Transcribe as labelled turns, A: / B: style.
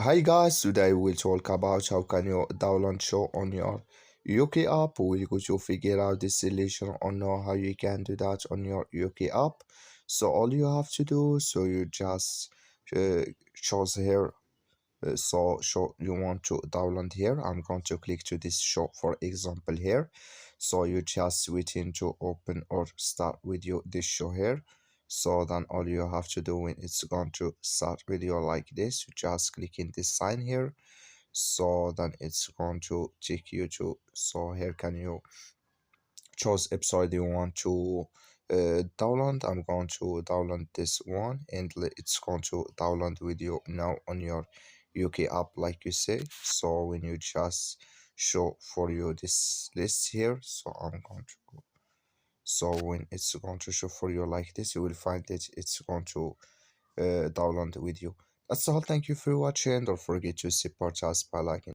A: Hi guys, today we'll talk about how can you download show on your UK app. We're going to figure out this solution on how you can do that on your UK app. So all you have to do, so you just uh, choose here. So show you want to download here. I'm going to click to this show for example here. So you just waiting to open or start with you this show here. So then all you have to do when it's going to start video like this, you just click in this sign here. So then it's going to take you to, so here can you choose episode you want to download. I'm going to download this one and it's going to download video now on your UK app like you say. So when you just show for you this list here, so I'm going to, so when it's going to show for you like this, you will find that it's going to download with you. That's all. Thank you for watching. Don't forget to support us by liking.